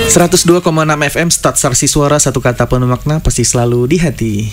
102,6 FM Start Sarsi Suara, satu kata penuh makna pasti selalu di hati.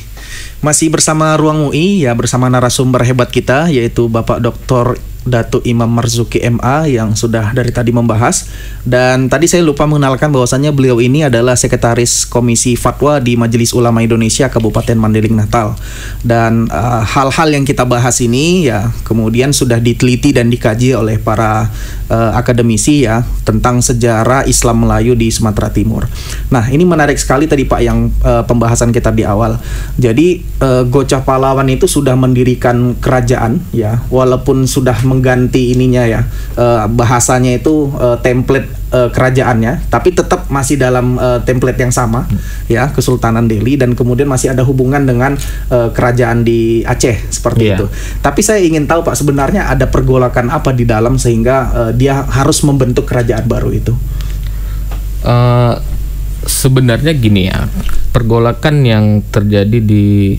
Masih bersama Ruang UI ya, bersama narasumber hebat kita yaitu Bapak Dr. Datuk Imam Marzuki MA yang sudah dari tadi membahas. Dan tadi saya lupa mengenalkan bahwasannya beliau ini adalah Sekretaris Komisi Fatwa di Majelis Ulama Indonesia Kabupaten Mandailing Natal. Dan hal-hal yang kita bahas ini ya kemudian sudah diteliti dan dikaji oleh para akademisi ya tentang sejarah Islam Melayu di Sumatera Timur. Nah, ini menarik sekali tadi Pak yang pembahasan kita di awal. Jadi Gocah Pahlawan itu sudah mendirikan kerajaan ya, walaupun sudah mengganti ininya ya, bahasanya itu template kerajaannya, tapi tetap masih dalam template yang sama ya, Kesultanan Delhi, dan kemudian masih ada hubungan dengan kerajaan di Aceh seperti itu. Tapi saya ingin tahu Pak, sebenarnya ada pergolakan apa di dalam sehingga dia harus membentuk kerajaan baru itu? Sebenarnya gini ya, pergolakan yang terjadi di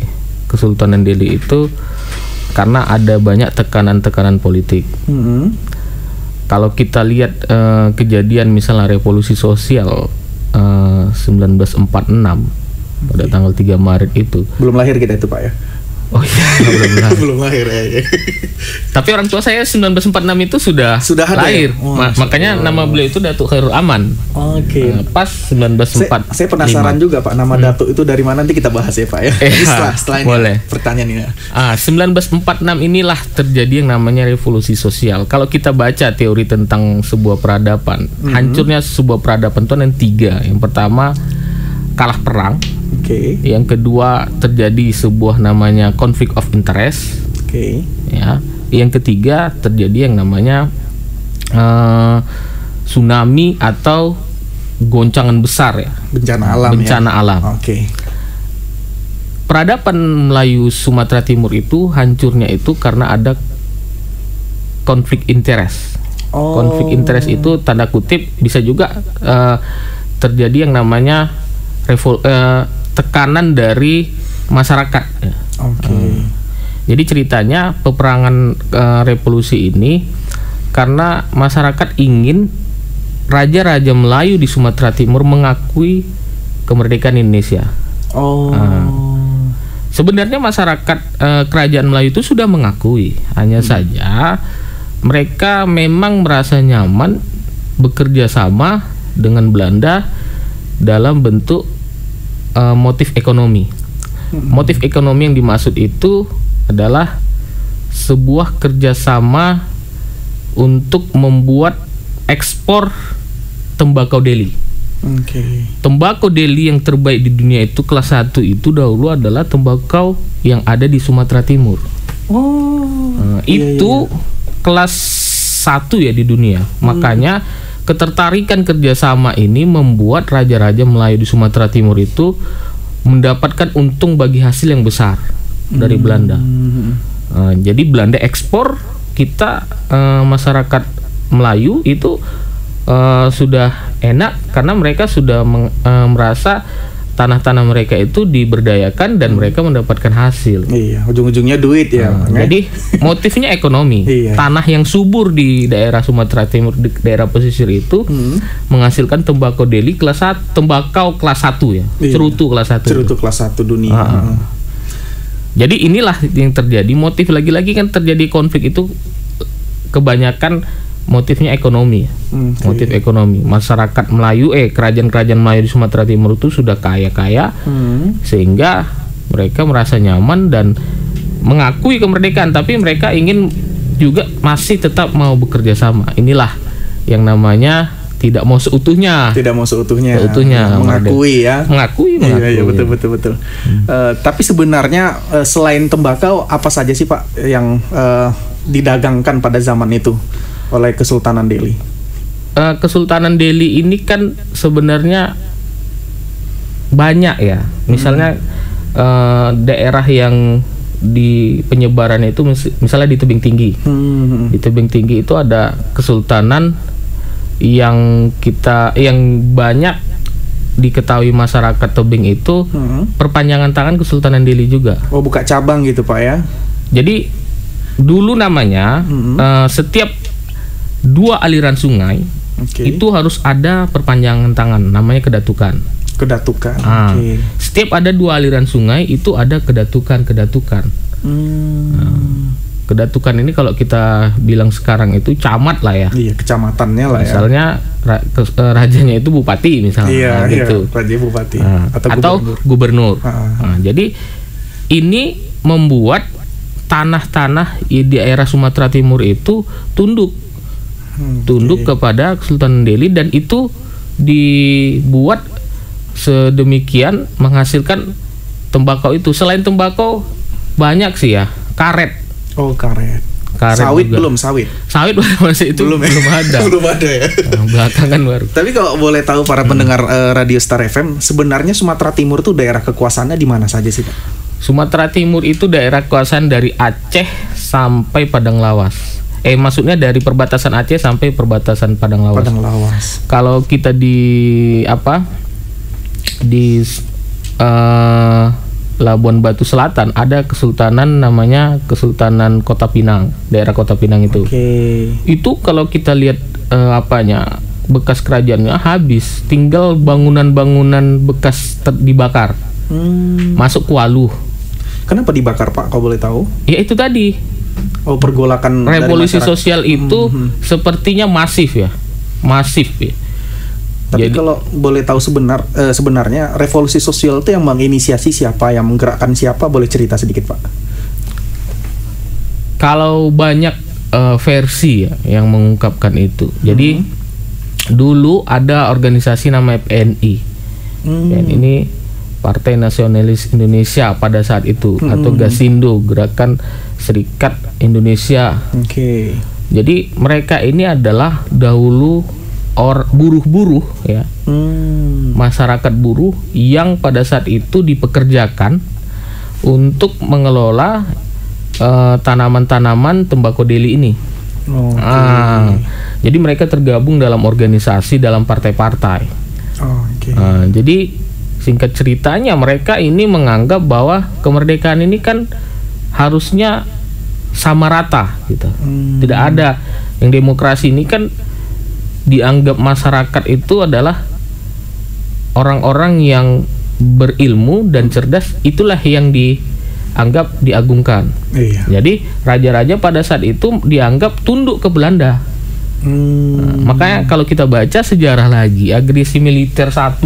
Kesultanan Delhi itu karena ada banyak tekanan-tekanan politik. Kalau kita lihat kejadian misalnya revolusi sosial 1946 pada tanggal 3 Maret itu. Belum lahir kita itu Pak ya? Oh iya, belum lahir. Belum lahir ya. Tapi orang tua saya 1946 itu sudah lahir. Makanya nama beliau itu Datuk Khairul Aman. Oke. Pas 1945. Saya penasaran juga Pak, nama Datuk itu dari mana, nanti kita bahas ya Pak ya. Setelah ini boleh. Pertanyaan ini. 1946 inilah terjadi yang namanya revolusi sosial. Kalau kita baca teori tentang sebuah peradaban, hancurnya sebuah peradaban itu ada 3. Yang pertama, kalah perang. Yang kedua, terjadi sebuah namanya conflict of interest. Ya. Yang ketiga, terjadi yang namanya tsunami atau goncangan besar ya. Bencana alam. Peradaban Melayu Sumatera Timur itu hancurnya itu karena ada konflik interest. Konflik interest itu tanda kutip bisa juga terjadi yang namanya tekanan dari masyarakat. Jadi ceritanya peperangan revolusi ini karena masyarakat ingin raja-raja Melayu di Sumatera Timur mengakui kemerdekaan Indonesia. Sebenarnya masyarakat kerajaan Melayu itu sudah mengakui, hanya saja mereka memang merasa nyaman bekerja sama dengan Belanda dalam bentuk motif ekonomi. Motif ekonomi yang dimaksud itu adalah sebuah kerjasama untuk membuat ekspor tembakau Delhi. Tembakau Delhi yang terbaik di dunia itu kelas 1 itu dahulu adalah tembakau yang ada di Sumatera Timur. Kelas 1 ya di dunia. Makanya ketertarikan kerjasama ini membuat raja-raja Melayu di Sumatera Timur itu mendapatkan untung bagi hasil yang besar dari Belanda. Jadi Belanda ekspor, kita masyarakat Melayu itu sudah enak karena mereka sudah merasa tanah-tanah mereka itu diberdayakan dan mereka mendapatkan hasil. Ujung-ujungnya duit ya. Jadi motifnya ekonomi. Tanah yang subur di daerah Sumatera Timur, di daerah pesisir itu menghasilkan tembakau Delhi tembakau kelas 1 ya. Cerutu kelas 1. Cerutu kelas 1 dunia. Jadi inilah yang terjadi, motif lagi-lagi kan terjadi konflik itu kebanyakan motifnya ekonomi. Motif ekonomi. Masyarakat Melayu kerajaan-kerajaan Melayu di Sumatera Timur itu sudah kaya-kaya sehingga mereka merasa nyaman dan mengakui kemerdekaan, tapi mereka ingin juga masih tetap mau bekerja sama. Inilah yang namanya tidak mau seutuhnya. Mengakui ya. Mengakui. Iya, betul. Tapi sebenarnya selain tembakau, apa saja sih Pak yang didagangkan pada zaman itu oleh Kesultanan Delhi? Kesultanan Delhi ini kan sebenarnya banyak ya. Misalnya daerah yang di penyebaran itu misalnya di tebing tinggi. Di tebing tinggi itu ada kesultanan yang banyak diketahui masyarakat tebing itu perpanjangan tangan Kesultanan Delhi juga. Buka cabang gitu Pak ya. Jadi dulu namanya setiap 2 aliran sungai itu harus ada perpanjangan tangan, namanya kedatukan. Kedatukan. Setiap ada 2 aliran sungai itu ada kedatukan. Kedatukan ini kalau kita bilang sekarang itu camat lah ya. Iya, kecamatannya lah misalnya, ya. Misalnya rajanya itu bupati misalnya. Iya, gitu. Raja bupati. Atau gubernur. Jadi ini membuat tanah-tanah di daerah Sumatera Timur itu tunduk kepada Kesultanan Delhi, dan itu dibuat sedemikian menghasilkan tembakau itu. Selain tembakau banyak sih ya, karet. Oh, karet sawit juga. Sawit masih itu belum ada. Belum ada ya. Belakangan baru. Tapi kalau boleh tahu para pendengar Radio Star FM, sebenarnya Sumatera Timur itu daerah kekuasaannya di mana saja sih, Pak? Sumatera Timur itu daerah kekuasaan dari Aceh sampai Padang Lawas. Maksudnya dari perbatasan Aceh sampai perbatasan Padang Lawas. Kalau kita di Labuan Batu Selatan ada kesultanan namanya Kesultanan Kota Pinang, daerah Kota Pinang itu. Itu kalau kita lihat bekas kerajaannya habis, tinggal bangunan-bangunan bekas dibakar. Masuk Kualuh. Kenapa dibakar, Pak, kalau boleh tahu? Ya itu tadi. Pergolakan revolusi sosial itu sepertinya masif ya. Tapi kalau boleh tahu sebenarnya revolusi sosial itu yang menginisiasi siapa, yang menggerakkan siapa, boleh cerita sedikit, Pak? Kalau banyak versi ya yang mengungkapkan itu. Jadi dulu ada organisasi namanya PNI. PNI ini Partai Nasionalis Indonesia pada saat itu, atau Gasindo, Gerakan Serikat Indonesia. Jadi mereka ini adalah dahulu buruh-buruh ya, masyarakat buruh yang pada saat itu dipekerjakan untuk mengelola tanaman-tanaman tembakau Delhi ini. Jadi mereka tergabung dalam organisasi, dalam partai-partai. Jadi singkat ceritanya mereka ini menganggap bahwa kemerdekaan ini kan harusnya sama rata gitu. Tidak ada yang demokrasi ini kan dianggap masyarakat itu adalah orang-orang yang berilmu dan cerdas, itulah yang dianggap diagungkan. Jadi raja-raja pada saat itu dianggap tunduk ke Belanda. Makanya kalau kita baca sejarah lagi, agresi militer 1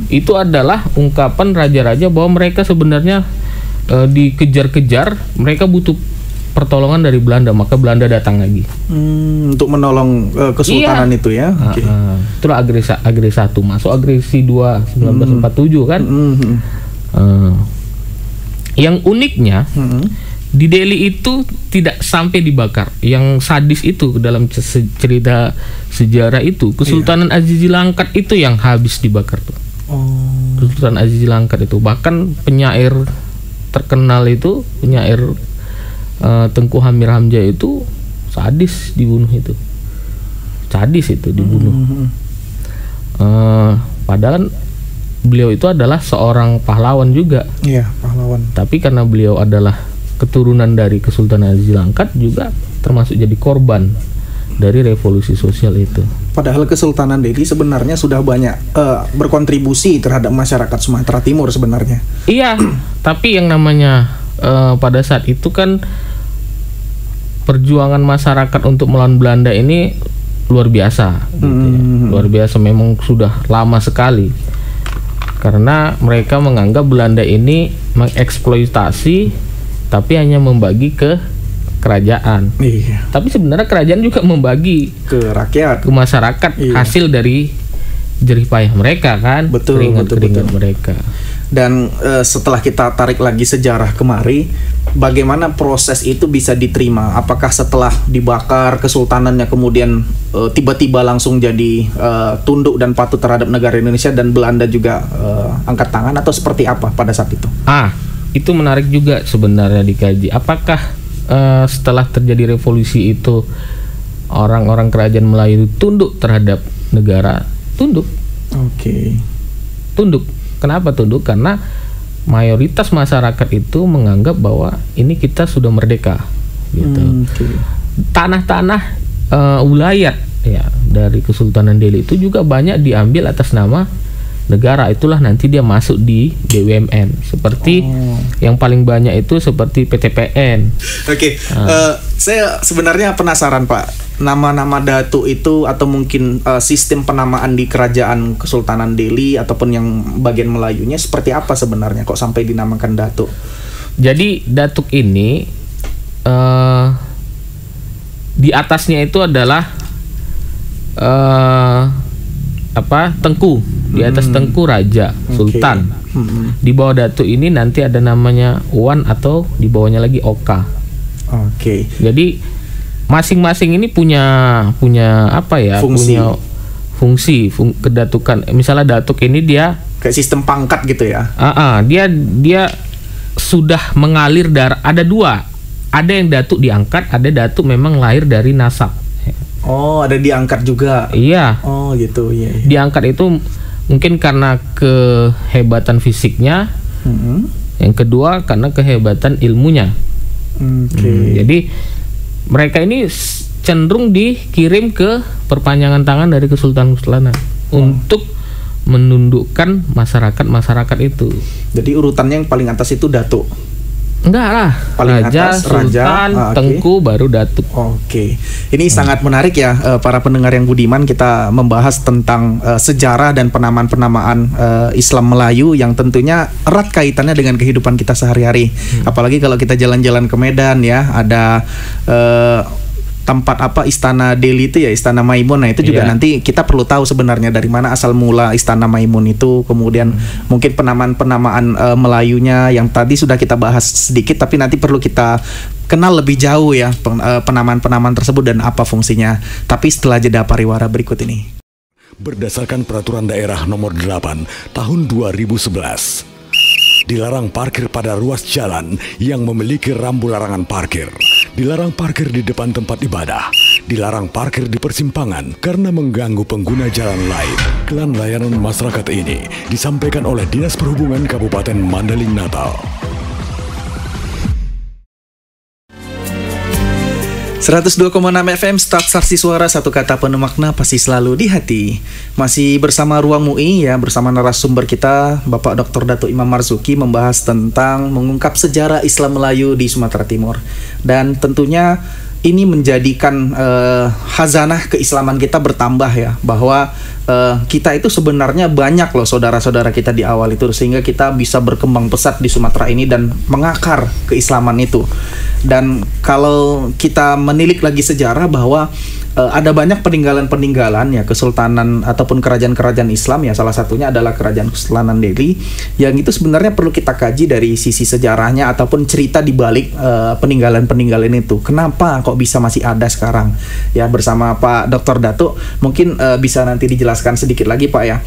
itu adalah ungkapan raja-raja bahwa mereka sebenarnya dikejar-kejar, mereka butuh pertolongan dari Belanda, maka Belanda datang lagi untuk menolong kesultanan itu ya. Itulah agresi 1, masuk agresi 2 1947 kan. Yang uniknya di Delhi itu tidak sampai dibakar. Yang sadis itu dalam cerita sejarah itu Kesultanan Azizi Langkat itu yang habis dibakar tuh. Kesultanan Azizi Langkat itu, bahkan penyair terkenal itu, penyair Tengku Hamir Hamzah itu sadis dibunuh itu. Dibunuh. Padahal beliau itu adalah seorang pahlawan juga. Iya, pahlawan. Tapi karena beliau adalah keturunan dari Kesultanan Azizi Langkat, juga termasuk jadi korban dari revolusi sosial itu. Padahal Kesultanan Delhi sebenarnya sudah banyak berkontribusi terhadap masyarakat Sumatera Timur sebenarnya. Iya, tapi yang namanya pada saat itu kan perjuangan masyarakat untuk melawan Belanda ini luar biasa, gitu ya. Luar biasa, memang sudah lama sekali. Karena mereka menganggap Belanda ini mengeksploitasi, tapi hanya membagi ke kerajaan. Tapi sebenarnya kerajaan juga membagi ke rakyat, ke masyarakat, hasil dari jerih payah mereka kan, keringat mereka. Dan setelah kita tarik lagi sejarah kemari, bagaimana proses itu bisa diterima? Apakah setelah dibakar kesultanannya kemudian tiba-tiba langsung jadi tunduk dan patuh terhadap negara Indonesia, dan Belanda juga angkat tangan, atau seperti apa pada saat itu? Itu menarik juga sebenarnya dikaji. Apakah setelah terjadi revolusi itu orang-orang kerajaan Melayu tunduk terhadap negara? Tunduk. Tunduk. Kenapa tunduk? Karena mayoritas masyarakat itu menganggap bahwa ini kita sudah merdeka, gitu. Tanah-tanah wilayah ya dari Kesultanan Delhi itu juga banyak diambil atas nama negara. Itulah nanti dia masuk di BUMN. Seperti yang paling banyak itu seperti PTPN. Oke, saya sebenarnya penasaran Pak, nama-nama Datuk itu atau mungkin sistem penamaan di kerajaan Kesultanan Delhi ataupun yang bagian Melayunya seperti apa sebenarnya kok sampai dinamakan Datuk? Jadi Datuk ini di atasnya itu adalah Tengku. Di atas Tengku Raja Sultan. Di bawah Datuk ini nanti ada namanya Wan atau di bawahnya lagi Oka. Jadi masing-masing ini punya apa ya? Fungsi. Punya fungsi kedatukan. Misalnya Datuk ini dia kayak sistem pangkat gitu ya. Dia sudah mengalir darah. Ada dua. Ada yang Datuk diangkat, ada Datuk memang lahir dari nasab. Oh, ada diangkat juga. Iya. Oh, gitu. Iya. Diangkat itu mungkin karena kehebatan fisiknya. Yang kedua karena kehebatan ilmunya. Jadi mereka ini cenderung dikirim ke perpanjangan tangan dari kesultanan untuk menundukkan masyarakat itu. Jadi urutannya yang paling atas itu Datuk. Enggak lah, paling Raja, atas Sultan, Tengku, baru Datuk. Ini sangat menarik ya para pendengar yang budiman, kita membahas tentang sejarah dan penamaan-penamaan Islam Melayu yang tentunya erat kaitannya dengan kehidupan kita sehari-hari. Apalagi kalau kita jalan-jalan ke Medan ya, ada tempat Istana Delhi itu ya, Istana Maimun. Nah itu juga nanti kita perlu tahu sebenarnya dari mana asal mula Istana Maimun itu. Kemudian mungkin penamaan-penamaan Melayunya yang tadi sudah kita bahas sedikit, tapi nanti perlu kita kenal lebih jauh ya penamaan-penamaan tersebut dan apa fungsinya. Tapi setelah jeda pariwara berikut ini. Berdasarkan Peraturan Daerah Nomor 8 Tahun 2011, dilarang parkir pada ruas jalan yang memiliki rambu larangan parkir. Dilarang parkir di depan tempat ibadah. Dilarang parkir di persimpangan karena mengganggu pengguna jalan lain. Iklan layanan masyarakat ini disampaikan oleh Dinas Perhubungan Kabupaten Mandailing Natal. 102,6 FM Start Saksi Suara, satu kata penuh makna pasti selalu di hati. Masih bersama Ruang MUI ya, bersama narasumber kita Bapak Dr. Datuk Imam Marzuki, membahas tentang mengungkap sejarah Islam Melayu di Sumatera Timur. Dan tentunya ini menjadikan khazanah keislaman kita bertambah ya, bahwa kita itu sebenarnya banyak loh saudara-saudara kita di awal itu, sehingga kita bisa berkembang pesat di Sumatera ini dan mengakar keislaman itu. Dan kalau kita menilik lagi sejarah bahwa ada banyak peninggalan-peninggalan ya kesultanan ataupun kerajaan-kerajaan Islam ya, salah satunya adalah kerajaan Kesultanan Delhi yang itu sebenarnya perlu kita kaji dari sisi sejarahnya ataupun cerita di balik peninggalan-peninggalan itu. Kenapa kok bisa masih ada sekarang? Ya, bersama Pak Dr. Datuk mungkin bisa nanti dijelaskan sedikit lagi Pak ya.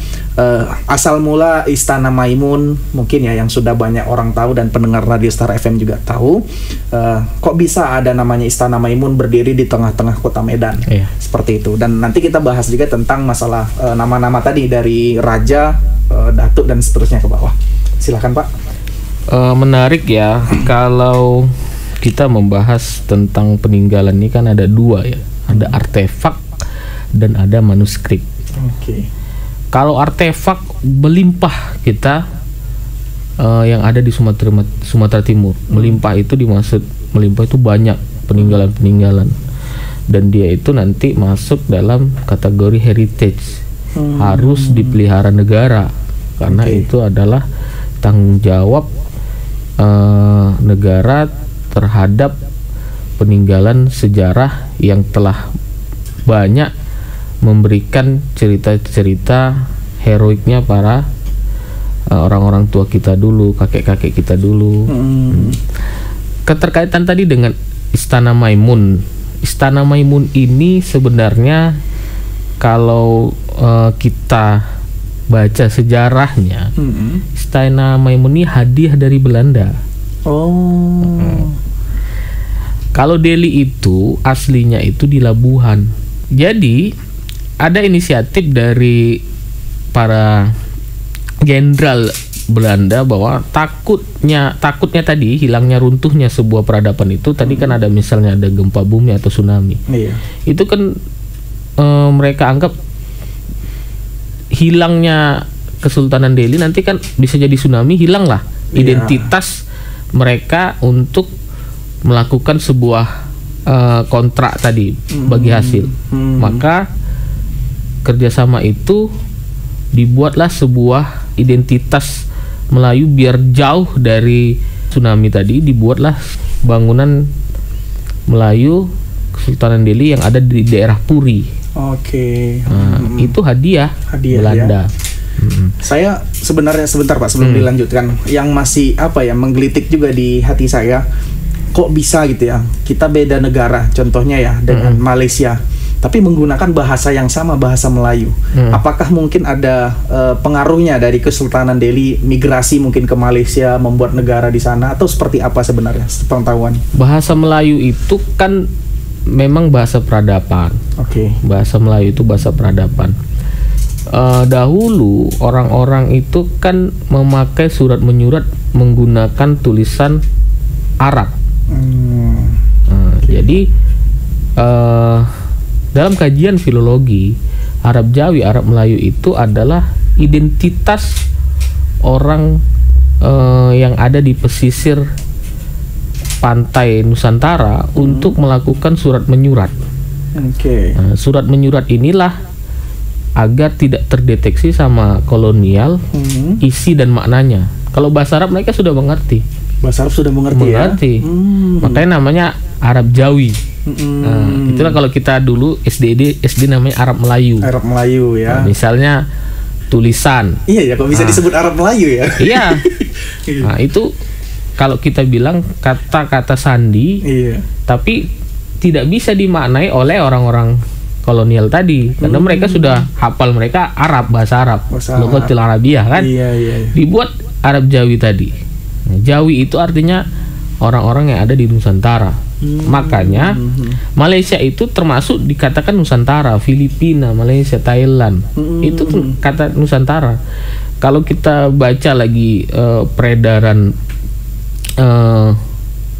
Asal mula Istana Maimun mungkin ya yang sudah banyak orang tahu dan pendengar Radio Star FM juga tahu. Kok bisa ada namanya Istana Maimun berdiri di tengah-tengah kota Medan? Seperti itu. Dan nanti kita bahas juga tentang masalah nama-nama tadi dari Raja, Datuk dan seterusnya ke bawah. Silakan Pak. Menarik ya kalau kita membahas tentang peninggalan ini kan ada dua ya, ada artefak dan ada manuskrip. Kalau artefak melimpah kita yang ada di Sumatera Timur, melimpah itu dimaksud melimpah itu banyak peninggalan-peninggalan. Dan dia itu nanti masuk dalam kategori heritage, harus dipelihara negara karena itu adalah tanggung jawab negara terhadap peninggalan sejarah yang telah banyak memberikan cerita-cerita heroiknya para orang-orang tua kita dulu, kakek-kakek kita dulu. Keterkaitan tadi dengan Istana Maimun. Istana Maimun ini sebenarnya kalau kita baca sejarahnya, Istana Maimun ini hadiah dari Belanda. Kalau Delhi itu aslinya itu di Labuhan. Jadi ada inisiatif dari para jenderal Belanda bahwa takutnya tadi hilangnya runtuhnya sebuah peradaban itu tadi kan ada misalnya ada gempa bumi atau tsunami. Itu kan mereka anggap hilangnya Kesultanan Delhi nanti kan bisa jadi tsunami, hilanglah identitas mereka untuk melakukan sebuah kontrak tadi bagi hasil. Maka kerjasama itu dibuatlah sebuah identitas Melayu biar jauh dari tsunami tadi, dibuatlah bangunan Melayu Kesultanan Delhi yang ada di daerah Puri. Oke. Itu hadiah Belanda. Ya. Saya sebenarnya sebentar Pak sebelum dilanjutkan, yang masih menggelitik juga di hati saya, kok bisa gitu ya, kita beda negara contohnya ya dengan Malaysia, tapi menggunakan bahasa yang sama, bahasa Melayu. Apakah mungkin ada pengaruhnya dari Kesultanan Delhi migrasi mungkin ke Malaysia, membuat negara di sana, atau seperti apa sebenarnya pengetahuan? Bahasa Melayu itu kan memang bahasa peradaban. Bahasa Melayu itu bahasa peradaban. Dahulu orang-orang itu kan memakai surat menyurat menggunakan tulisan Arab. Jadi dalam kajian filologi, Arab Jawi, Arab Melayu itu adalah identitas orang yang ada di pesisir pantai Nusantara untuk melakukan surat menyurat. Surat menyurat inilah agar tidak terdeteksi sama kolonial isi dan maknanya. Kalau bahasa Arab mereka sudah mengerti. Bahasa Arab sudah mengerti. Ya? Makanya namanya Arab Jawi. Itulah kalau kita dulu SD namanya Arab Melayu. Arab Melayu ya. Misalnya tulisan. Iya ya, kok bisa disebut Arab Melayu ya? Iya. Nah, itu kalau kita bilang kata-kata sandi, tapi tidak bisa dimaknai oleh orang-orang kolonial tadi, karena mereka sudah hafal, mereka Arab, bahasa Arab, Lughatul Arabiyah kan. Dibuat Arab Jawi tadi. Nah, Jawi itu artinya orang-orang yang ada di Nusantara. Makanya Malaysia itu termasuk dikatakan Nusantara, Filipina, Malaysia, Thailand. Itu kata Nusantara. Kalau kita baca lagi peredaran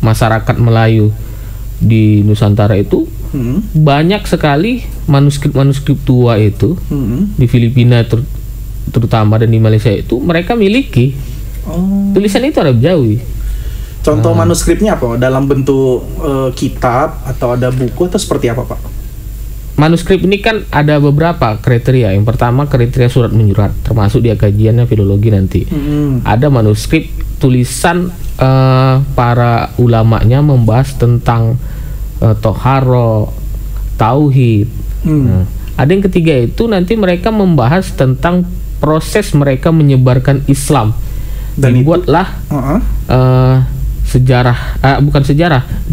masyarakat Melayu di Nusantara itu, banyak sekali manuskrip tua itu di Filipina terutama dan di Malaysia itu mereka miliki tulisan itu Arab Jawi. Contoh manuskripnya apa? Dalam bentuk kitab atau ada buku atau seperti apa Pak? Manuskrip ini kan ada beberapa kriteria. Yang pertama kriteria surat menyurat, termasuk dia kajiannya filologi nanti. Ada manuskrip tulisan para ulamanya membahas tentang toharo, tauhid. Ada yang ketiga itu nanti mereka membahas tentang proses mereka menyebarkan Islam. Dan dibuatlah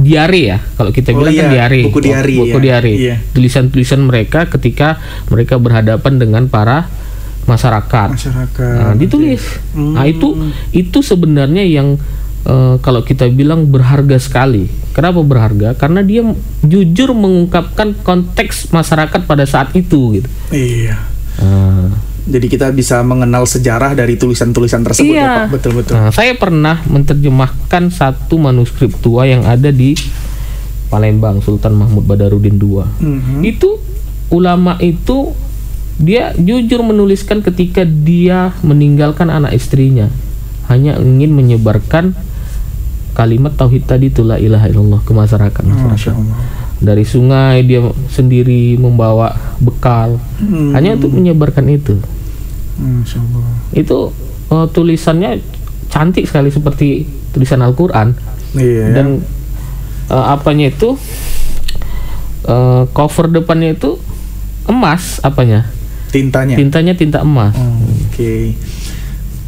diare ya, kalau kita bilang kan diare, buku diare, tulisan-tulisan mereka ketika mereka berhadapan dengan para masyarakat. Ditulis. Nah, itu sebenarnya yang kalau kita bilang berharga sekali. Kenapa berharga? Karena dia jujur mengungkapkan konteks masyarakat pada saat itu gitu. Jadi kita bisa mengenal sejarah dari tulisan-tulisan tersebut ya Pak. Betul-betul. Nah, saya pernah menerjemahkan satu manuskrip tua yang ada di Palembang, Sultan Mahmud Badarudin II. Itu ulama itu dia jujur menuliskan ketika dia meninggalkan anak istrinya, hanya ingin menyebarkan kalimat tauhid tadi, la ilaha illallah, ke masyarakat. Dari sungai dia sendiri membawa bekal hanya untuk menyebarkan itu. Itu tulisannya cantik sekali seperti tulisan Al-Quran. Dan apanya itu cover depannya itu emas, apanya? Tintanya tinta emas.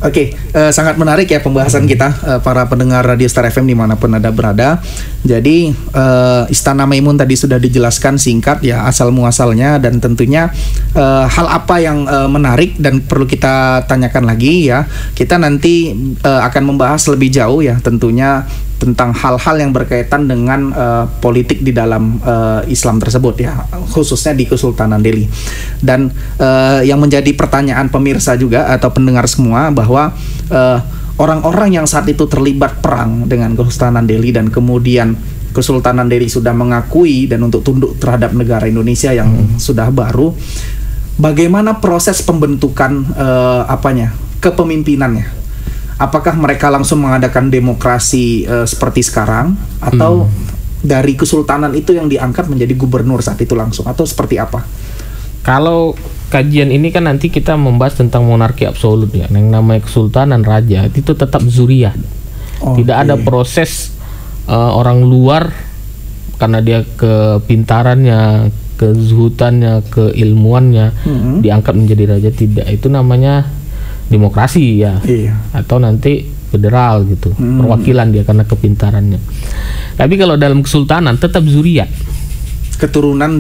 Oke, sangat menarik ya pembahasan kita para pendengar Radio Star FM dimanapun Anda berada. Jadi Istana Maimun tadi sudah dijelaskan singkat ya asal muasalnya, dan tentunya hal apa yang menarik dan perlu kita tanyakan lagi ya. Kita nanti akan membahas lebih jauh ya tentunya tentang hal-hal yang berkaitan dengan politik di dalam Islam tersebut ya, khususnya di Kesultanan Delhi. Dan yang menjadi pertanyaan pemirsa juga atau pendengar semua bahwa orang-orang yang saat itu terlibat perang dengan Kesultanan Delhi dan kemudian Kesultanan Delhi sudah mengakui dan untuk tunduk terhadap negara Indonesia yang sudah baru, bagaimana proses pembentukan kepemimpinannya? Apakah mereka langsung mengadakan demokrasi seperti sekarang, atau dari kesultanan itu yang diangkat menjadi gubernur saat itu langsung, atau seperti apa? Kalau kajian ini kan nanti kita membahas tentang monarki absolut ya. Yang namanya kesultanan raja itu tetap zuriyah. Tidak ada proses orang luar karena dia kepintarannya, kezuhutannya, keilmuannya diangkat menjadi raja, tidak. Itu namanya demokrasi ya. Atau nanti federal gitu. Perwakilan dia karena kepintarannya. Tapi kalau dalam kesultanan tetap zuriyah. Keturunan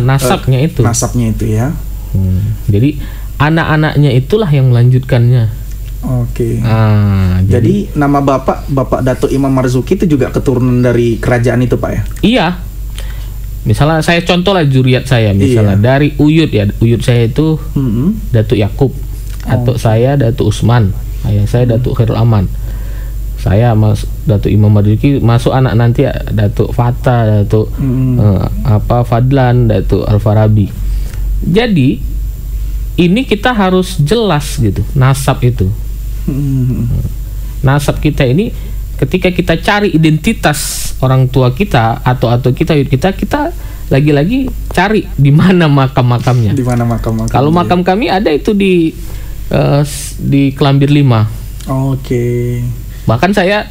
nasabnya itu. Nasabnya itu ya. Jadi anak-anaknya itulah yang melanjutkannya. Oke. Jadi nama Bapak Datuk Imam Marzuki itu juga keturunan dari kerajaan itu, Pak ya? Iya. Misalnya saya contoh lah zuriat saya, misalnya dari Uyut ya. Uyut saya itu Datuk Yakub, atau saya Datuk Usman, ayah saya Datuk Khairul Aman. Saya Datuk Imam Marzuki, masuk anak nanti Datuk Fatah, Datuk Fadlan, Datuk Al-Farabi. Jadi ini kita harus jelas gitu nasab itu. Nasab kita ini ketika kita cari identitas orang tua kita atau kita lagi-lagi cari di mana makam-makamnya. Di mana makam-makamnya? Kalau makam kami ada itu di Kelambir 5. Oke. Bahkan saya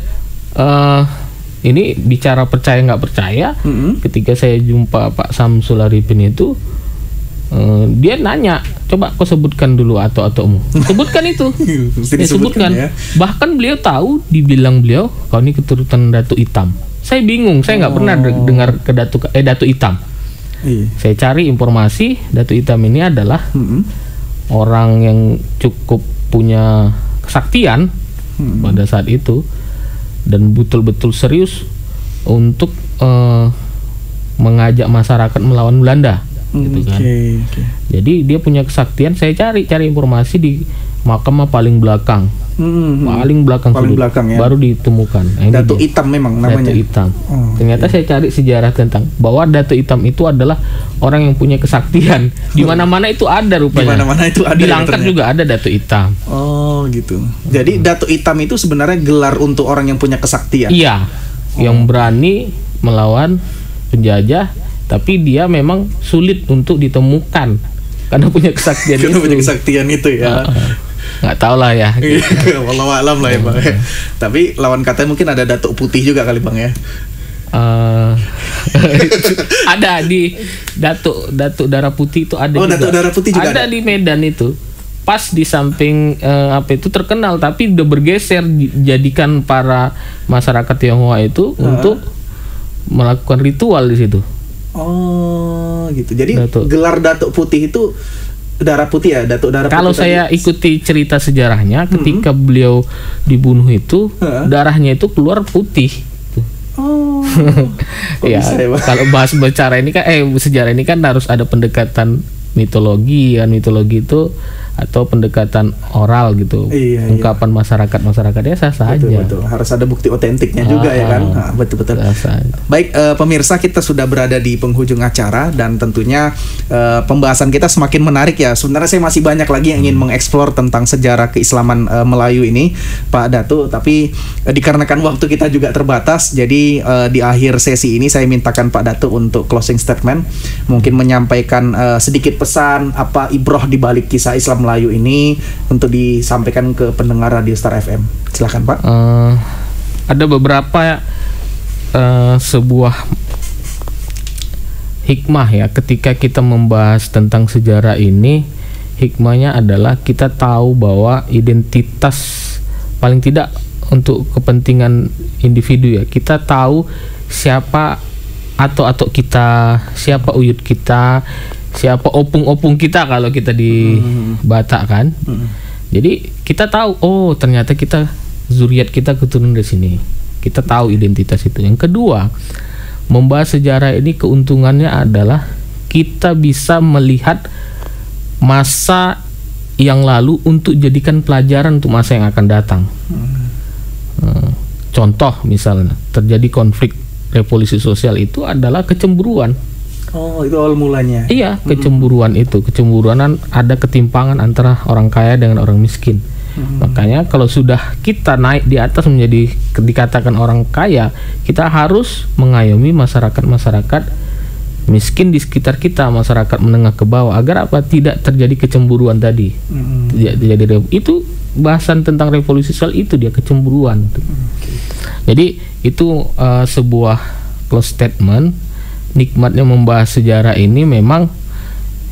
ini bicara percaya nggak percaya, ketika saya jumpa Pak Samsul Arifin itu, dia nanya, coba kau sebutkan dulu atau-ataumu. Sebutkan itu. Dia sebutkan. Ya. Bahkan beliau tahu, dibilang beliau, kau ini keturunan Datuk Hitam. Saya bingung, saya nggak pernah dengar ke Datuk Hitam. Saya cari informasi, Datuk Hitam ini adalah orang yang cukup punya kesaktian pada saat itu dan betul-betul serius untuk mengajak masyarakat melawan Belanda, gitu kan. Jadi dia punya kesaktian. Saya cari informasi di makam paling belakang, paling belakang ya. Baru ditemukan. Datuk Hitam memang namanya. Datuk Hitam. Ternyata saya cari sejarah tentang bahwa Datuk Hitam itu adalah orang yang punya kesaktian. Di mana-mana itu ada rupanya. Di mana-mana itu ada. Di Langkat juga ada Datuk Hitam. Oh gitu. Jadi Datuk Hitam itu sebenarnya gelar untuk orang yang punya kesaktian. Iya. Yang berani melawan penjajah, tapi dia memang sulit untuk ditemukan karena punya kesaktian. Karena punya kesaktian itu ya. Nggak tahu lah ya. Wallahu alam lah ya Bang. Tapi lawan katanya mungkin ada Datuk Putih juga kali Bang ya. Ada di Datuk Darah Putih itu ada. Oh, Datuk Darah Putih juga ada di Medan itu. Pas di samping itu terkenal, tapi udah bergeser jadikan para masyarakat Tionghoa itu untuk melakukan ritual di situ. Oh, gitu. Jadi gelar Datuk Putih itu Darah Putih ya, Datuk Darah Putih. Kalau saya ikuti cerita sejarahnya, ketika beliau dibunuh itu, darahnya itu keluar putih. Oh. Ya, kalau bahas sejarah ini kan harus ada pendekatan mitologi itu atau pendekatan oral gitu, ungkapan masyarakatnya sah-sah aja. Betul. Harus ada bukti otentiknya juga ya kan. Betul. Baik, pemirsa, kita sudah berada di penghujung acara dan tentunya pembahasan kita semakin menarik ya. Sebenarnya saya masih banyak lagi yang ingin mengeksplor tentang sejarah keislaman Melayu ini, Pak Datu. Tapi dikarenakan waktu kita juga terbatas, jadi di akhir sesi ini saya mintakan Pak Datu untuk closing statement, mungkin menyampaikan sedikit pesan apa ibroh di balik kisah Islam Melayu ini untuk disampaikan ke pendengar Radio Star FM. Silakan Pak. Ada beberapa sebuah hikmah ya ketika kita membahas tentang sejarah ini. Hikmahnya adalah kita tahu bahwa identitas, paling tidak untuk kepentingan individu ya, kita tahu siapa atau kita, siapa uyut kita, siapa opung-opung kita kalau kita di Batak kan. Jadi kita tahu, oh ternyata kita zuriat kita keturunan dari sini. Kita tahu identitas itu. Yang kedua, membahas sejarah ini keuntungannya adalah kita bisa melihat masa yang lalu untuk jadikan pelajaran untuk masa yang akan datang. Contoh misalnya terjadi konflik revolusi sosial itu adalah kecemburuan. Oh, itu awal mulanya. Iya, kecemburuan itu. Kecemburuan, ada ketimpangan antara orang kaya dengan orang miskin. Makanya kalau sudah kita naik di atas menjadi dikatakan orang kaya, kita harus mengayomi masyarakat miskin di sekitar kita, masyarakat menengah ke bawah, agar apa? Tidak terjadi kecemburuan tadi. Tidak terjadi. Itu bahasan tentang revolusi sosial itu, dia kecemburuan. Jadi itu sebuah close statement. Nikmatnya membahas sejarah ini memang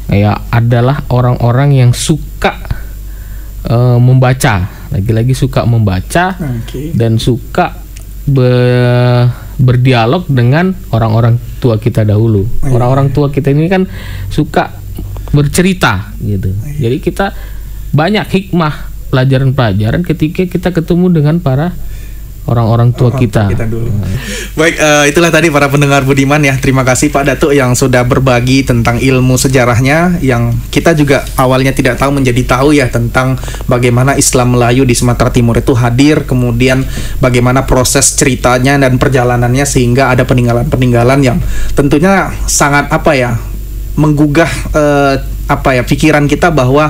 ya adalah orang-orang yang suka membaca, lagi-lagi suka membaca, dan suka berdialog dengan orang-orang tua kita dahulu. Orang-orang tua kita ini kan suka bercerita gitu. Jadi kita banyak hikmah, pelajaran-pelajaran ketika kita ketemu dengan para orang-orang tua kita dulu. Baik, itulah tadi para pendengar budiman ya. Terima kasih Pak Datuk yang sudah berbagi tentang ilmu sejarahnya, yang kita juga awalnya tidak tahu menjadi tahu ya, tentang bagaimana Islam Melayu di Sumatera Timur itu hadir, kemudian bagaimana proses ceritanya dan perjalanannya sehingga ada peninggalan-peninggalan yang tentunya sangat menggugah pikiran kita bahwa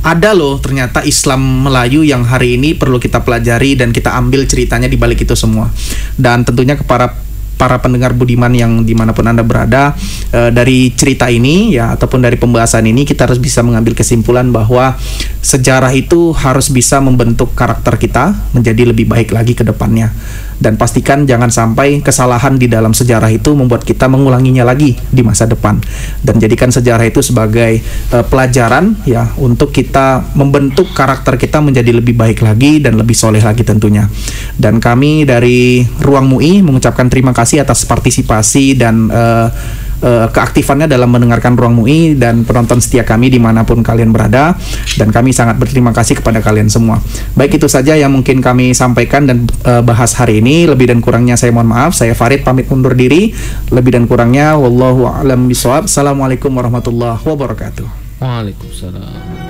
ada loh ternyata Islam Melayu yang hari ini perlu kita pelajari dan kita ambil ceritanya di balik itu semua. Dan tentunya kepada para pendengar budiman yang dimanapun Anda berada, dari cerita ini ya ataupun dari pembahasan ini kita harus bisa mengambil kesimpulan bahwa sejarah itu harus bisa membentuk karakter kita menjadi lebih baik lagi ke depannya. Dan pastikan jangan sampai kesalahan di dalam sejarah itu membuat kita mengulanginya lagi di masa depan. Dan jadikan sejarah itu sebagai pelajaran ya untuk kita membentuk karakter kita menjadi lebih baik lagi dan lebih soleh lagi tentunya. Dan kami dari Ruang MUI mengucapkan terima kasih atas partisipasi dan keaktifannya dalam mendengarkan Ruang MUI dan penonton setia kami dimanapun kalian berada, dan kami sangat berterima kasih kepada kalian semua. Baik, itu saja yang mungkin kami sampaikan dan bahas hari ini. Lebih dan kurangnya saya mohon maaf. Saya Farid pamit undur diri. Lebih dan kurangnya wallahu a'lam bishawab. Assalamualaikum warahmatullahi wabarakatuh. Waalaikumsalam.